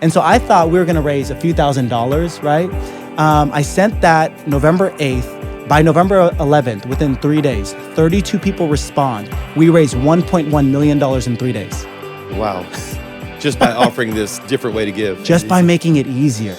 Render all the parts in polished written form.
And so I thought we were going to raise a few $1,000s, right? I sent that November 8th. By November 11th, within 3 days, 32 people respond. We raised $1.1 million in 3 days. Wow. Just by offering this different way to give. Just by making it easier.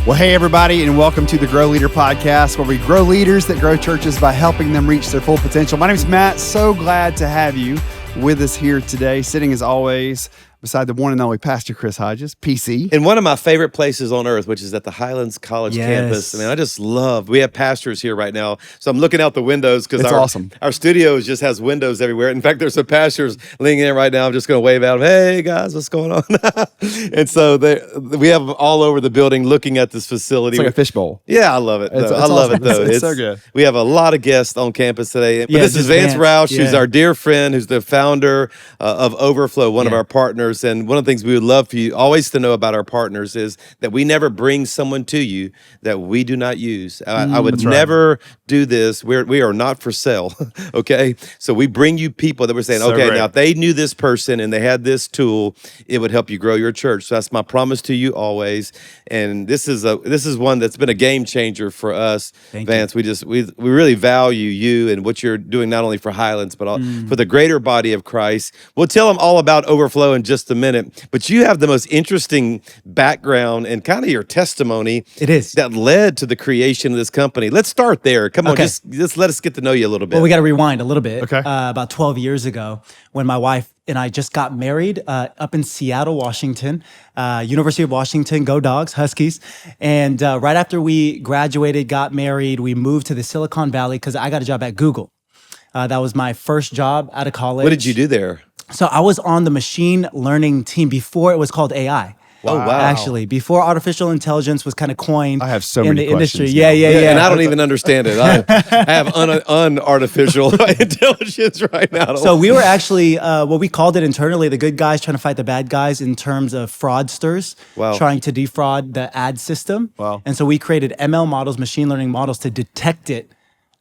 Well, hey, everybody, and welcome to the GrowLeader podcast, where we grow leaders that grow churches by helping them reach their full potential. My name is Matt. So glad to have you with us here today, sitting as always beside the one and only Pastor Chris Hodges, PC. In one of my favorite places on earth, which is at the Highlands College campus. I mean, I just love, we have pastors here right now. So I'm looking out the windows because our studio just has windows everywhere. In fact, there's some pastors leaning in right now. I'm just going to wave at them. Hey, guys, what's going on? And so we have them all over the building looking at this facility. It's like a fishbowl. Yeah, I love it. I love it, though. It's so good. We have a lot of guests on campus today. But this is Vance Roush, who's our dear friend, who's the founder of Overflow, one of our partners. And one of the things we would love for you always to know about our partners is that we never bring someone to you that we do not use. I would never do this. We are not for sale, okay? So we bring you people that we're saying, now if they knew this person and they had this tool, it would help you grow your church. So that's my promise to you always. And this is one that's been a game changer for us, Vance. We really value you and what you're doing, not only for Highlands, but for the greater body of Christ. We'll tell them all about Overflow in just a minute. But you have the most interesting background and kind of your testimony. It is. That led to the creation of this company. Let's start there. Come on, just let us get to know you a little bit. Well, we got to rewind a little bit. Okay. About 12 years ago, when my wife and I just got married up in Seattle, Washington, University of Washington, go Dogs, Huskies. And right after we graduated, got married, we moved to the Silicon Valley because I got a job at Google. That was my first job out of college. What did you do there? So I was on the machine learning team before it was called AI. Wow. Actually, before artificial intelligence was kind of coined in the industry. Yeah. Yeah. And I don't even understand it. I have unartificial intelligence right now. So we were actually, what we called it internally, the good guys trying to fight the bad guys in terms of fraudsters trying to defraud the ad system. Wow. And so we created ML models, machine learning models, to detect it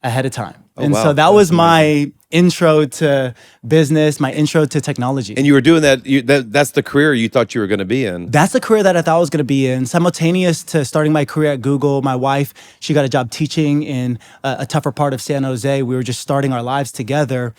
ahead of time. So that was my intro to business, my intro to technology. And you were doing that, that's the career you thought you were going to be in. That's the career that I thought I was going to be in. Simultaneous to starting my career at Google, my wife, she got a job teaching in a tougher part of San Jose. We were just starting our lives together.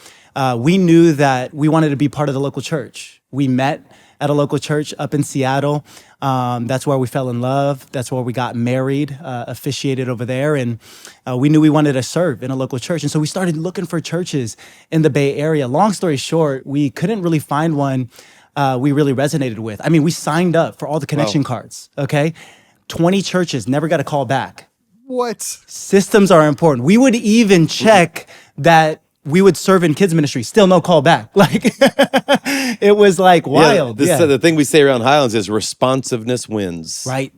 We knew that we wanted to be part of the local church. We met at a local church up in Seattle. That's where we fell in love. That's where we got married, officiated over there. And we knew we wanted to serve in a local church. And so we started looking for churches in the Bay Area. Long story short, we couldn't really find one we really resonated with. I mean, we signed up for all the connection cards, okay? 20 churches, never got a call back. What? Systems are important. We would even check that we would serve in kids ministry, still no call back. Like, it was like wild. The thing we say around Highlands is responsiveness wins. Right.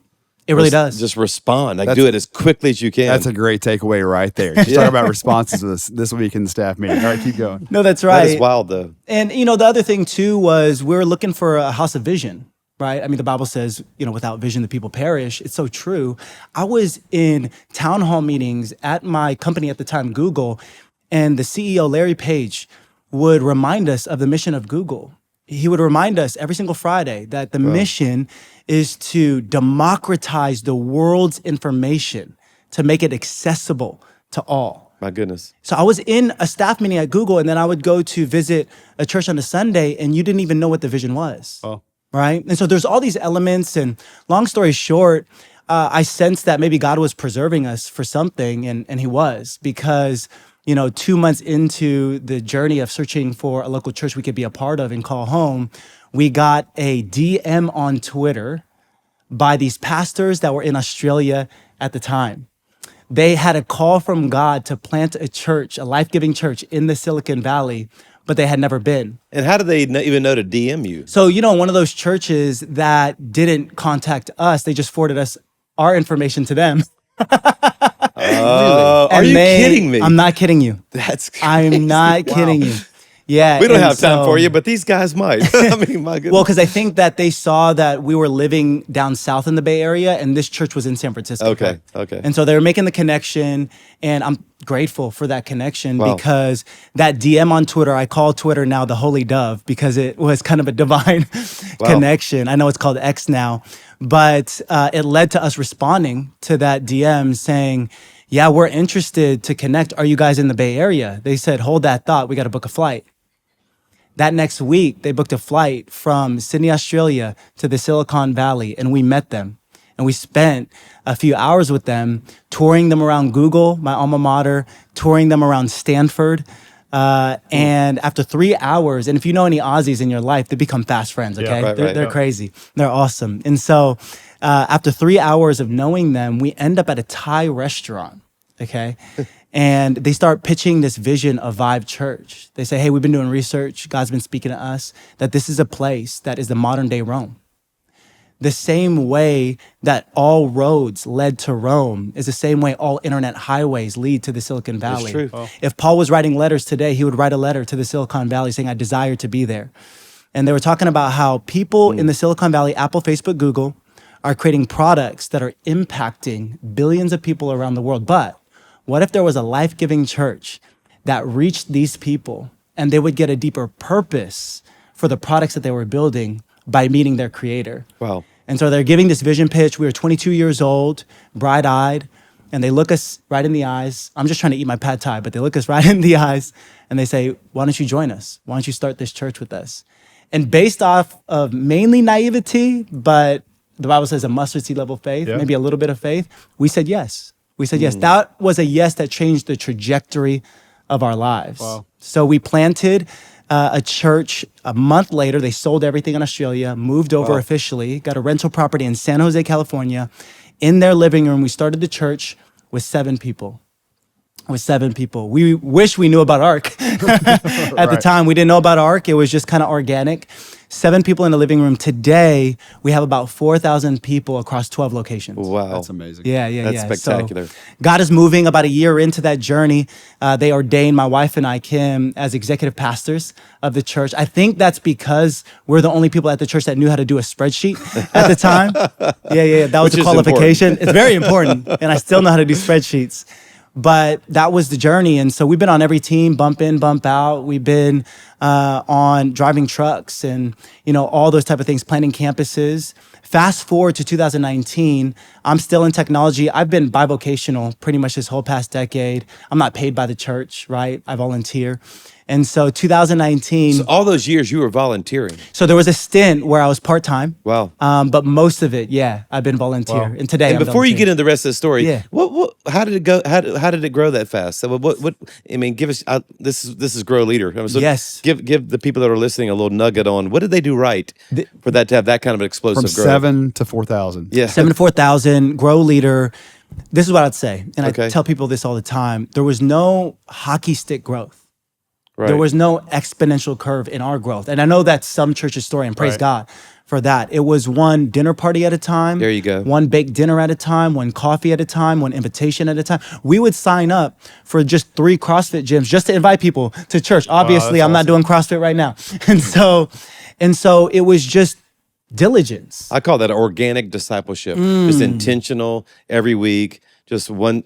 It really does. Just respond. Do it as quickly as you can. That's a great takeaway right there. Just talk about responses this week in the staff meeting. All right, keep going. No, that's right. That is wild, though. And, the other thing, too, was we were looking for a house of vision. Right? I mean, the Bible says, without vision, the people perish. It's so true. I was in town hall meetings at my company at the time, Google, and the CEO, Larry Page, would remind us of the mission of Google. He would remind us every single Friday that the mission is to democratize the world's information, to make it accessible to all. My goodness. So I was in a staff meeting at Google, and then I would go to visit a church on a Sunday, and you didn't even know what the vision was. Oh. Right? And so there's all these elements, and long story short, I sensed that maybe God was preserving us for something, and he was, because 2 months into the journey of searching for a local church we could be a part of and call home, we got a DM on Twitter by these pastors that were in Australia at the time. They had a call from God to plant a church, a life-giving church in the Silicon Valley, but they had never been. And how did they even know to DM you? So, one of those churches that didn't contact us, they just forwarded us our information to them. Are you kidding me? I'm not kidding you. That's crazy. I'm not kidding you. Yeah. We don't and have time so- for you, but these guys might. I mean, my goodness. Well, because I think that they saw that we were living down south in the Bay Area and this church was in San Francisco. Okay. And so they were making the connection, and I'm grateful for that connection Wow. because that DM on Twitter, I call Twitter now the Holy Dove because it was kind of a divine connection. I know it's called X now, but it led to us responding to that DM saying, yeah, we're interested to connect. Are you guys in the Bay Area? They said, hold that thought. We got to book a flight. That next week, they booked a flight from Sydney, Australia to the Silicon Valley, and we met them. And we spent a few hours with them, touring them around Google, my alma mater, touring them around Stanford. And after 3 hours, and if you know any Aussies in your life, they become fast friends, okay? They're crazy. They're awesome. And so after 3 hours of knowing them, we end up at a Thai restaurant, okay? And they start pitching this vision of Vibe Church. They say, hey, we've been doing research. God's been speaking to us that this is a place that is the modern day Rome. The same way that all roads led to Rome is the same way all internet highways lead to the Silicon Valley. That's true. If Paul was writing letters today, he would write a letter to the Silicon Valley saying, I desire to be there. And they were talking about how people in the Silicon Valley, Apple, Facebook, Google, are creating products that are impacting billions of people around the world. But what if there was a life-giving church that reached these people and they would get a deeper purpose for the products that they were building by meeting their creator? Wow. And so they're giving this vision pitch. We were 22 years old, bright-eyed, and they look us right in the eyes. I'm just trying to eat my pad thai, but they look us right in the eyes and they say, why don't you join us? Why don't you start this church with us? And based off of mainly naivety, but the Bible says a mustard seed level faith, maybe a little bit of faith, we said yes. We said yes. That was a yes that changed the trajectory of our lives. Wow. So we planted a church. A month later, they sold everything in Australia, moved over officially, got a rental property in San Jose, California. In their living room, we started the church with 7 people. We wish we knew about ARC. At the time, we didn't know about ARC. It was just kind of organic. 7 people in the living room. Today, we have about 4,000 people across 12 locations. Wow. That's amazing. Yeah. That's spectacular. So God is moving. About a year into that journey, they ordained my wife and I, Kim, as executive pastors of the church. I think that's because we're the only people at the church that knew how to do a spreadsheet at the time. Yeah. That was Which a is qualification. It's very important. And I still know how to do spreadsheets. But that was the journey. And so we've been on every team, bump in, bump out. We've been on driving trucks and, all those type of things, planning campuses. Fast forward to 2019, I'm still in technology. I've been bivocational pretty much this whole past decade. I'm not paid by the church, right? I volunteer. And so 2019. So all those years you were volunteering. So there was a stint where I was part-time. Wow. But most of it, I've been volunteer. Wow. And today, And I'm before you volunteering. get into the rest of the story, Yeah. how did it go? How did it grow that fast? So what? I mean, give us. This is GrowLeader. So Yes. Give the people that are listening a little nugget on what did they do right for that to have that kind of explosive From growth. 7 to 4,000. Yeah. 7 to 4,000, GrowLeader. This is what I'd say. And Okay. I tell people this all the time. There was no hockey stick growth. Right. There was no exponential curve in our growth. And I know that's some church's story, and praise Right. God for that. It was one dinner party at a time. There you go. One baked dinner at a time, one coffee at a time, one invitation at a time. We would sign up for just 3 CrossFit gyms just to invite people to church. Obviously, that's I'm not doing CrossFit right now. And so it was just diligence. I call that organic discipleship. Just intentional every week. Just one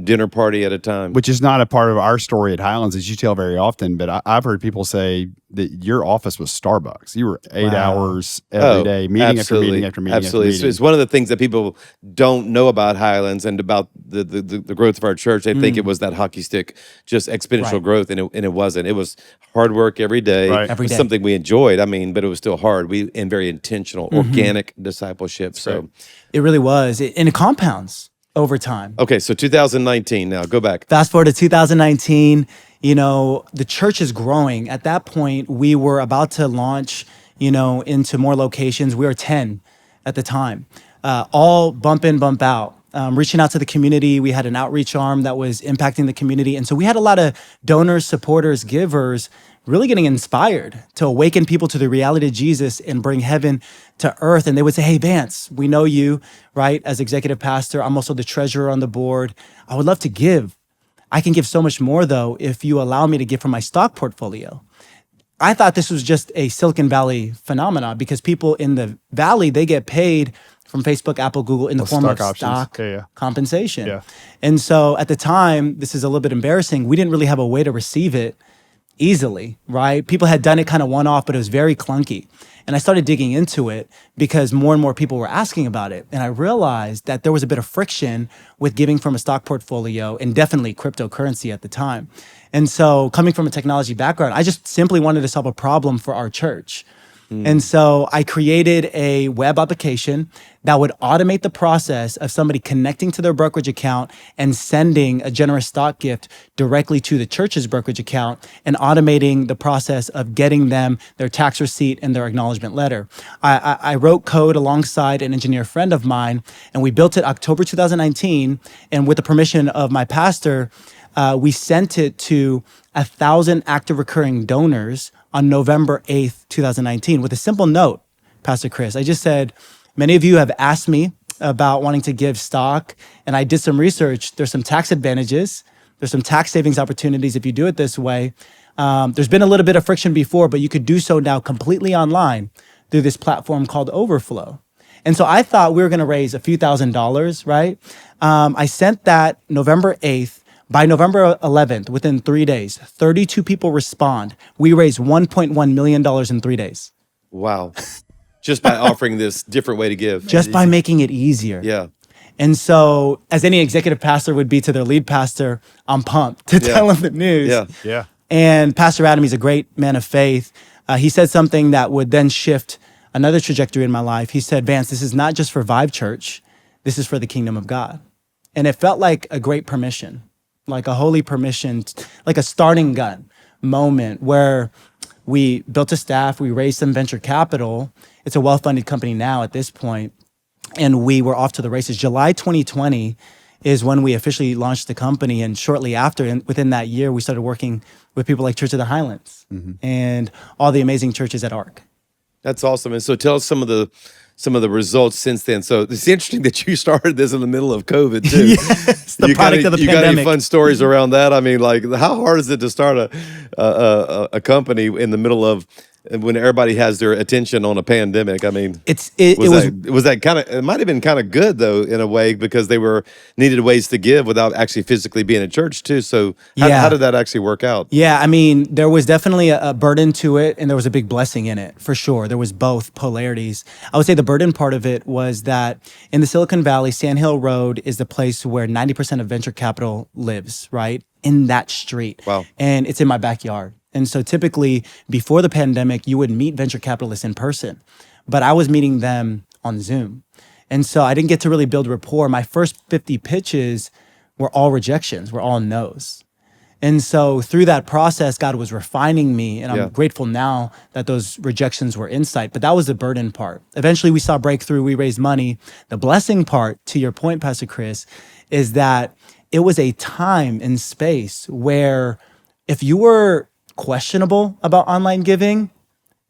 dinner party at a time. Which is not a part of our story at Highlands, as you tell very often. But I've heard people say that your office was Starbucks. You were 8 hours every day, meeting after meeting after meeting Absolutely. after meeting. It's one of the things that people don't know about Highlands and about the growth of our church. They think it was that hockey stick, just exponential Right. growth, and it wasn't. It was hard work every day. Right. Every It was day. something we enjoyed. But it was still hard. And very intentional, organic discipleship. So, It really was. And it compounds over time. okay, so 2019 now, go back. Fast forward to 2019, the church is growing. At that point, we were about to launch, into more locations. We were 10 at the time, all bump in, bump out. Reaching out to the community. We had an outreach arm that was impacting the community. And so we had a lot of donors, supporters, givers really getting inspired to awaken people to the reality of Jesus and bring heaven to earth. And they would say, hey, Vance, we know you, right? As executive pastor, I'm also the treasurer on the board. I would love to give. I can give so much more, though, if you allow me to give from my stock portfolio. I thought this was just a Silicon Valley phenomenon because people in the Valley, they get paid from Facebook, Apple, Google in the form of stock compensation. Yeah. And so at the time, this is a little bit embarrassing, we didn't really have a way to receive it easily, right? People had done it kind of one-off, but it was very clunky. And I started digging into it because more and more people were asking about it. And I realized that there was a bit of friction with giving from a stock portfolio and definitely cryptocurrency at the time. And so coming from a technology background, I just simply wanted to solve a problem for our church. And so I created a web application that would automate the process of somebody connecting to their brokerage account and sending a generous stock gift directly to the church's brokerage account and automating the process of getting them their tax receipt and their acknowledgement letter. I wrote code alongside an engineer friend of mine, and we built it October 2019. And with the permission of my pastor, we sent it to 1,000 active recurring donors on November 8th, 2019, with a simple note, Pastor Chris. I just said, many of you have asked me about wanting to give stock, and I did some research. There's some tax advantages. There's some tax savings opportunities if you do it this way. There's been a little bit of friction before, but you could do so now completely online through this platform called Overflow. And so I thought we were gonna raise a few $1,000s, right? I sent that November 8th. By November 11th, within 3 days, 32 people respond. We raised $1.1 million in 3 days. Wow. Just by offering this different way to give. Just by making it easier. Yeah. And so, as any executive pastor would be to their lead pastor, I'm pumped to tell them the news. Yeah. And Pastor Adam, he's a great man of faith. He said something that would then shift another trajectory in my life. He said, Vance, this is not just for Vive Church. This is for the kingdom of God. And it felt like a great permission. Like a holy permission, like a starting gun moment where we built a staff, we raised some venture capital. It's a well-funded company now at this point, and we were off to the races. July 2020 is when we officially launched the company, and shortly after, and within that year, we started working with people like Church of the Highlands and all the amazing churches at ARC. That's awesome. And so tell us some of the results since then. So it's interesting that you started this in the middle of COVID too. Yes, the product of the pandemic. You got any fun stories around that? I mean, like, how hard is it to start a company in the middle of when everybody has their attention on a pandemic? I mean, it might have been kind of good though in a way because they needed ways to give without actually physically being at church too. So how did that actually work out? Yeah, I mean, there was definitely a burden to it, and there was a big blessing in it for sure. There was both polarities. I would say the burden part of it was that in the Silicon Valley, Sand Hill Road is the place where 90% of venture capital lives, right? In that street. Wow. And it's in my backyard. And so typically before the pandemic, you would meet venture capitalists in person, but I was meeting them on Zoom. And so I didn't get to really build rapport. My first 50 pitches were all rejections, were all no's. And so through that process, God was refining me, and I'm grateful now that those rejections were insight, but that was the burden part. Eventually we saw breakthrough, we raised money. The blessing part, to your point, Pastor Chris, is that it was a time and space where if you were questionable about online giving,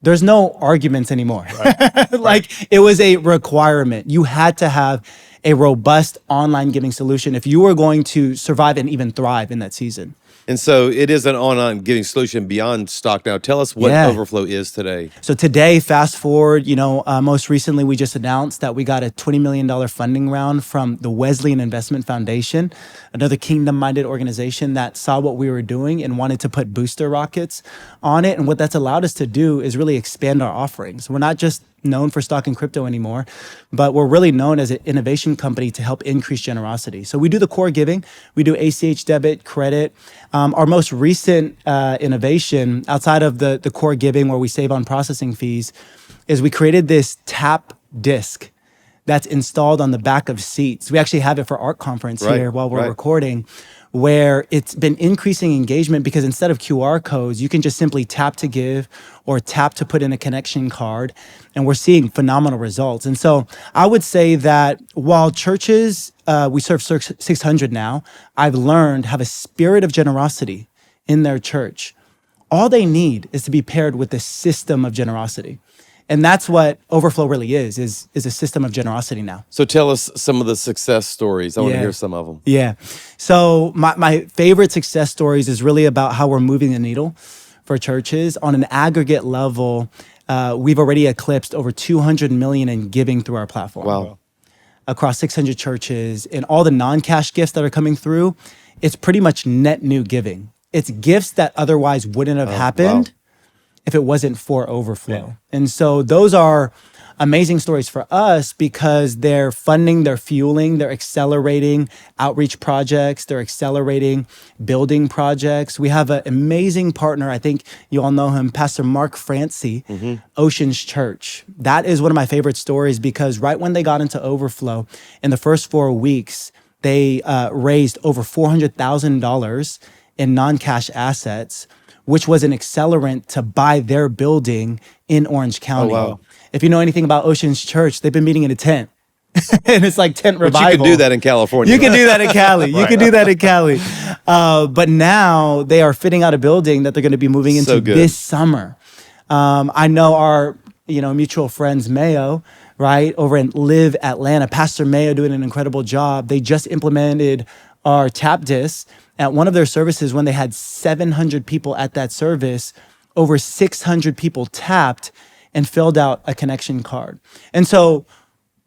there's no arguments anymore. Right. Like it was a requirement. You had to have a robust online giving solution if you were going to survive and even thrive in that season. And so it is an online giving solution beyond stock now. Tell us what Overflow is today. So today, fast forward, most recently we just announced that we got a $20 million funding round from the Wesleyan Investment Foundation, another kingdom-minded organization that saw what we were doing and wanted to put booster rockets on it. And what that's allowed us to do is really expand our offerings. We're not just known for stock and crypto anymore, but we're really known as an innovation company to help increase generosity. So we do the core giving, we do ACH debit, credit. Our most recent innovation outside of the core giving where we save on processing fees is we created this tap disc that's installed on the back of seats. We actually have it for ARC conference here while we're recording, where it's been increasing engagement because instead of QR codes, you can just simply tap to give or tap to put in a connection card. And we're seeing phenomenal results. And so I would say that while churches, we serve 600 now, I've learned have a spirit of generosity in their church. All they need is to be paired with the system of generosity. And that's what Overflow really is a system of generosity now. So tell us some of the success stories. I want to hear some of them. Yeah. So my favorite success stories is really about how we're moving the needle for churches. On an aggregate level, we've already eclipsed over 200 million in giving through our platform. Wow. Across 600 churches, and all the non-cash gifts that are coming through, it's pretty much net new giving. It's gifts that otherwise wouldn't have happened if it wasn't for Overflow. Yeah. And so those are amazing stories for us because they're funding, they're fueling, they're accelerating outreach projects, they're accelerating building projects. We have an amazing partner. I think you all know him, Pastor Mark Francie, Oceans Church. That is one of my favorite stories because right when they got into Overflow, in the first 4 weeks, they raised over $400,000 in non-cash assets, which was an accelerant to buy their building in Orange County. Oh, wow. If you know anything about Oceans Church, they've been meeting in a tent. And it's like tent revival. But you can do that in California. You can do that in Cali. You can do that in Cali. But now they are fitting out a building that they're going to be moving into this summer. I know our mutual friends, Mayo, right, over in Live Atlanta. Pastor Mayo doing an incredible job. They just implemented our tap disc at one of their services when they had 700 people at that service. Over 600 people tapped and filled out a connection card. And so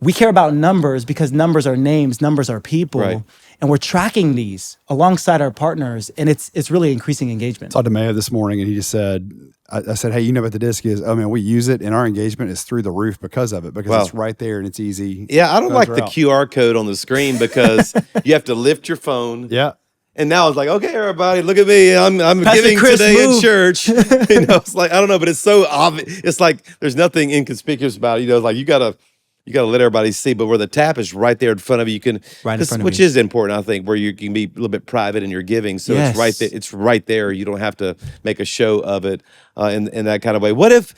we care about numbers because numbers are names, numbers are people. Right. And we're tracking these alongside our partners, and it's really increasing engagement. I talked to Mayo this morning, and he just said, I said, hey, you know what the disc is? Oh, man, we use it, and our engagement is through the roof because of it, because it's right there, and it's easy. Yeah, I don't like the QR code on the screen because you have to lift your phone. Yeah. And now it's like, okay, everybody, look at me. I'm giving Chris, today in church. It's like, I don't know, but it's so obvious. It's like there's nothing inconspicuous about it. Like you gotta let everybody see. But where the tap is right there in front of you, which is important, I think, where you can be a little bit private in your giving. So it's right there. It's right there. You don't have to make a show of it in that kind of way. What if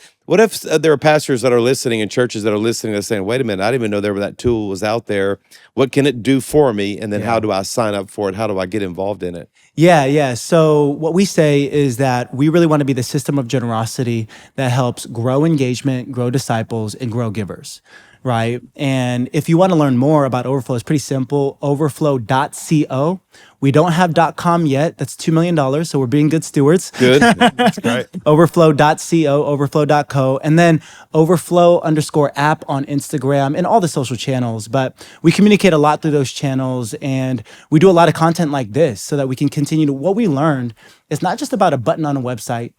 there are pastors that are listening and churches that are listening and saying, wait a minute, I didn't even know that tool was out there. What can it do for me? And then how do I sign up for it? How do I get involved in it? Yeah. So what we say is that we really want to be the system of generosity that helps grow engagement, grow disciples, and grow givers. Right. And if you want to learn more about Overflow, it's pretty simple. Overflow.co. We don't have .com yet. That's $2 million. So we're being good stewards. Good. That's great. Overflow.co, overflow.co, and then Overflow_app on Instagram and all the social channels. But we communicate a lot through those channels, and we do a lot of content like this so that we can continue to, what we learned is not just about a button on a website.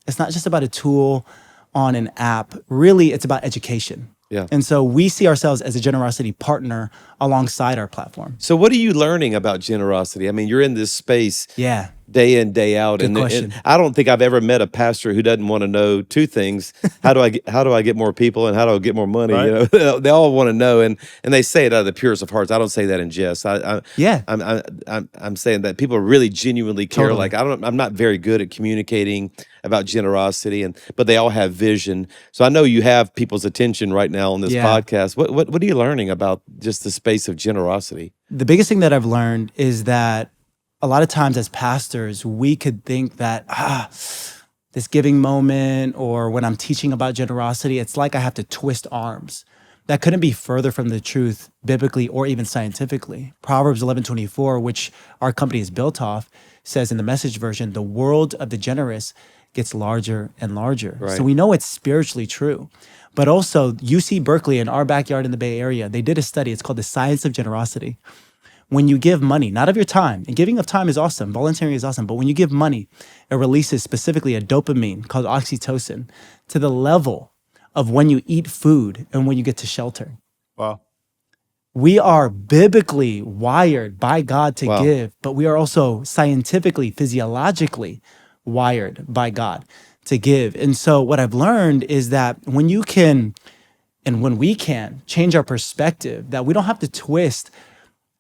It's not just about a tool on an app. Really, it's about education. Yeah. And so we see ourselves as a generosity partner alongside our platform. So what are you learning about generosity? I mean, you're in this space day in, day out. Good question. And I don't think I've ever met a pastor who doesn't want to know two things. How do I get more people, and how do I get more money? Right. They all want to know, and they say it out of the purest of hearts. I don't say that in jest. I'm saying that people really genuinely care. Totally. Like I'm not very good at communicating about generosity, but they all have vision. So I know you have people's attention right now on this podcast. What are you learning about just the space of generosity? The biggest thing that I've learned is that a lot of times as pastors, we could think that, this giving moment or when I'm teaching about generosity, it's like I have to twist arms. That couldn't be further from the truth biblically or even scientifically. Proverbs 11:24, which our company is built off, says in the Message version, the world of the generous gets larger and larger. Right. So we know it's spiritually true. But also UC Berkeley in our backyard in the Bay Area, they did a study. It's called The Science of Generosity. When you give money, not of your time, and giving of time is awesome, volunteering is awesome, but when you give money, it releases specifically a dopamine called oxytocin to the level of when you eat food and when you get to shelter. Wow. We are biblically wired by God to give, but we are also scientifically, physiologically wired by God to give. And so what I've learned is that when you can, and when we can, change our perspective, that we don't have to twist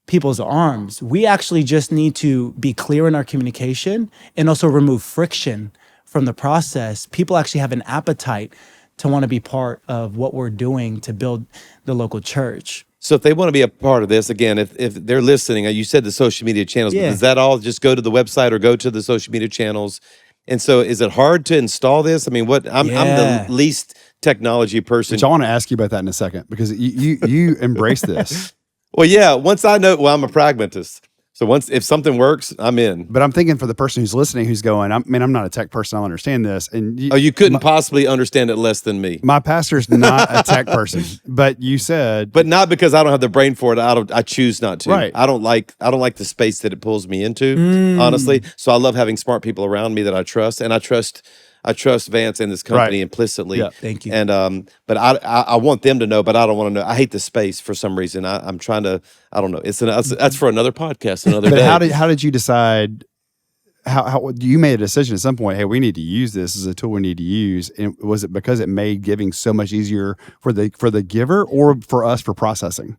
people's arms. We actually just need to be clear in our communication and also remove friction from the process. People actually have an appetite to want to be part of what we're doing to build the local church. So if they want to be a part of this, again, if they're listening, you said the social media channels, but does that all just go to the website or go to the social media channels? And so is it hard to install this? I mean, I'm the least technology person. Which I want to ask you about that in a second, because you embrace this. Well, yeah, once I know, I'm a pragmatist. So if something works, I'm in. But I'm thinking for the person who's listening, who's going, I'm not a tech person. I don't understand this. And you couldn't possibly understand it less than me. My pastor's not a tech person, but you said, but not because I don't have the brain for it. I choose not to. Right. I don't like the space that it pulls me into, honestly. So I love having smart people around me that I trust, and I trust Vance and this company implicitly. Yeah. Thank you. And but I want them to know, but I don't want to know. I hate the space for some reason. I'm trying to. I don't know. That's for another podcast, another but day. how did you decide? How you made a decision at some point? Hey, we need to use this as a tool. We need to use. And was it because it made giving so much easier for the giver, or for us for processing?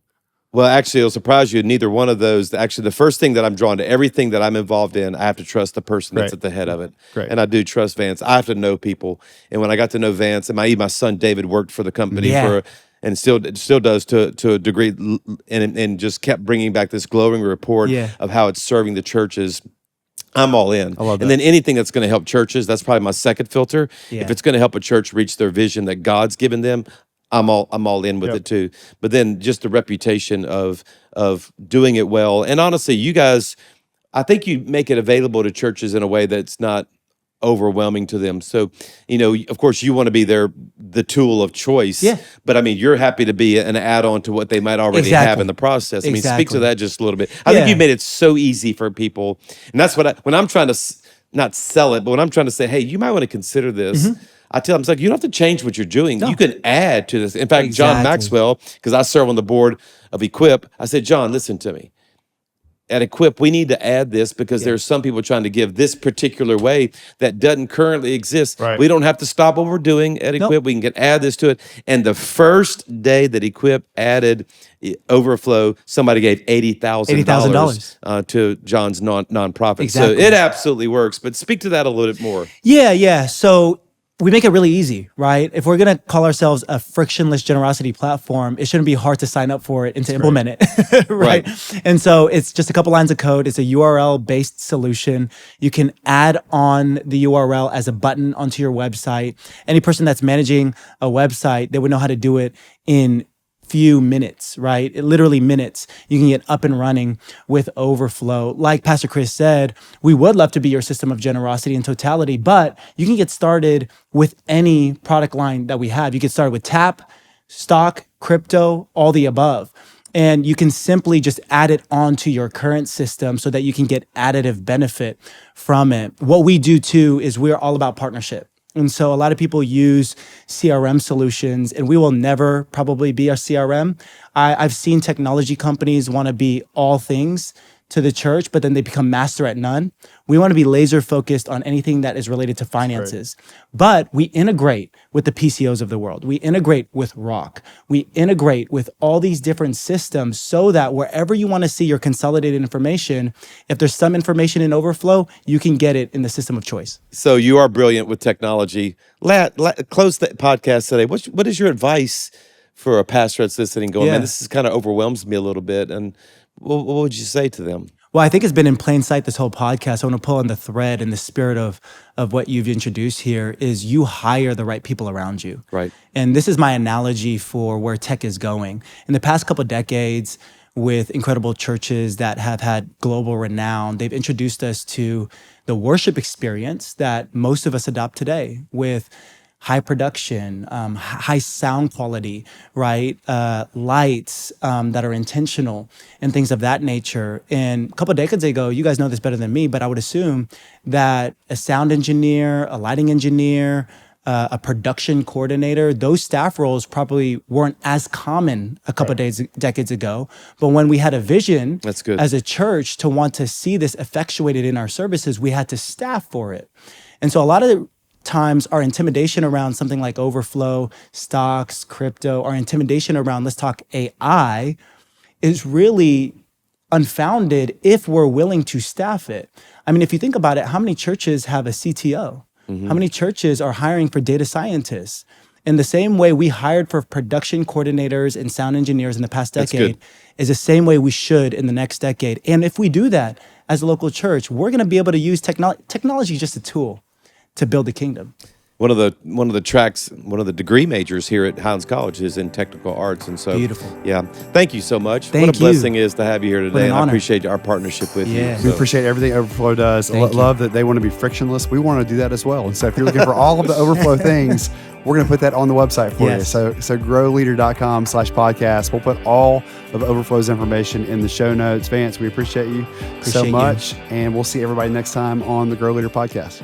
Well, actually, it'll surprise you. Neither one of those. Actually, the first thing that I'm drawn to, everything that I'm involved in, I have to trust the person that's at the head of it. Great. And I do trust Vance. I have to know people. And when I got to know Vance, and my son David worked for the company and still does to a degree, and just kept bringing back this glowing report of how it's serving the churches. I'm all in. I love that. And then anything that's going to help churches, that's probably my second filter. Yeah. If it's going to help a church reach their vision that God's given them, I'm all in with it too. But then just the reputation of doing it well. And honestly, you guys, I think you make it available to churches in a way that's not overwhelming to them. So, of course, you want to be the tool of choice. Yeah. But I mean, you're happy to be an add-on to what they might already have in the process. I mean, speak to that just a little bit. I think you made it so easy for people, and that's when I'm trying to not sell it, but when I'm trying to say, hey, you might want to consider this. I tell them, it's like, you don't have to change what you're doing. No. You can add to this. In fact, John Maxwell, because I serve on the board of Equip, I said, John, listen to me. At Equip, we need to add this because there's some people trying to give this particular way that doesn't currently exist. Right. We don't have to stop what we're doing at Equip. We can add this to it. And the first day that Equip added Overflow, somebody gave $80,000 to John's nonprofit. Exactly. So it absolutely works. But speak to that a little bit more. Yeah. So we make it really easy, right? If we're going to call ourselves a frictionless generosity platform, it shouldn't be hard to sign up for it and to implement it, right? And so it's just a couple lines of code. It's a URL-based solution. You can add on the URL as a button onto your website. Any person that's managing a website, they would know how to do it in few minutes, right? Literally minutes. You can get up and running with Overflow. Like Pastor Chris said, we would love to be your system of generosity in totality, but you can get started with any product line that we have. You get started with Tap, stock, crypto, all the above. And you can simply just add it onto your current system so that you can get additive benefit from it. What we do too is we're all about partnership. And so a lot of people use CRM solutions, and we will never probably be a CRM. I've seen technology companies want to be all things to the church, but then they become master at none. We want to be laser focused on anything that is related to finances. But we integrate with the PCOs of the world. We integrate with Rock. We integrate with all these different systems so that wherever you want to see your consolidated information, if there's some information in Overflow, you can get it in the system of choice. So you are brilliant with technology. Close the podcast today. What is your advice for a pastor that's listening going, man, this kind of overwhelms me a little bit? And what would you say to them? Well, I think it's been in plain sight this whole podcast. I want to pull on the thread and the spirit of what you've introduced here is you hire the right people around you. Right. And this is my analogy for where tech is going. In the past couple of decades, with incredible churches that have had global renown, they've introduced us to the worship experience that most of us adopt today with high production, high sound quality, right? Lights that are intentional and things of that nature. And a couple of decades ago, you guys know this better than me, but I would assume that a sound engineer, a lighting engineer, a production coordinator, those staff roles probably weren't as common a couple of decades ago. But when we had a vision as a church to want to see this effectuated in our services, we had to staff for it. And so a lot of times our intimidation around something like Overflow, stocks, crypto, our intimidation around let's talk AI is really unfounded if we're willing to staff it. I mean, if you think about it, how many churches have a CTO? Mm-hmm. How many churches are hiring for data scientists? In the same way we hired for production coordinators and sound engineers in the past decade is the same way we should in the next decade. And if we do that as a local church, we're going to be able to use technology. Technology is just a tool to build the kingdom. one of the tracks, one of the degree majors here at Highlands College is in technical arts, and so Beautiful. Yeah, thank you so much. Thank what a you. blessing it is to have you here today, an and I honor. appreciate our partnership with Yeah. you. We So, appreciate everything Overflow does. Thank you. Love that they want to be frictionless. We want to do that as well. And so if you're looking for all of the Overflow things, we're going to put that on the website for you. Yes. So growleader.com/podcast. We'll put all of Overflow's information in the show notes. Vance, we appreciate you so Appreciate you. much. And we'll see everybody next time on the Grow Leader podcast.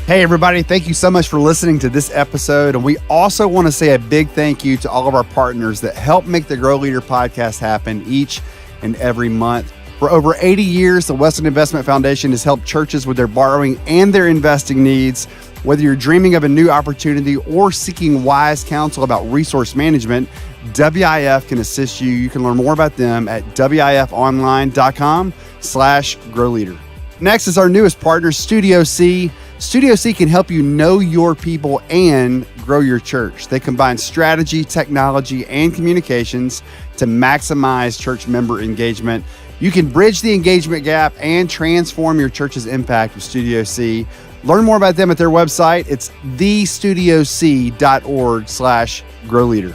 Hey, everybody. Thank you so much for listening to this episode. And we also want to say a big thank you to all of our partners that help make the Grow Leader podcast happen each and every month. For over 80 years, the Western Investment Foundation has helped churches with their borrowing and their investing needs. Whether you're dreaming of a new opportunity or seeking wise counsel about resource management, WIF can assist you. You can learn more about them at wifonline.com/growleader. Next is our newest partner, Studio C. Studio C can help you know your people and grow your church. They combine strategy, technology, and communications to maximize church member engagement. You can bridge the engagement gap and transform your church's impact with Studio C. Learn more about them at their website. It's thestudioc.org/growleader.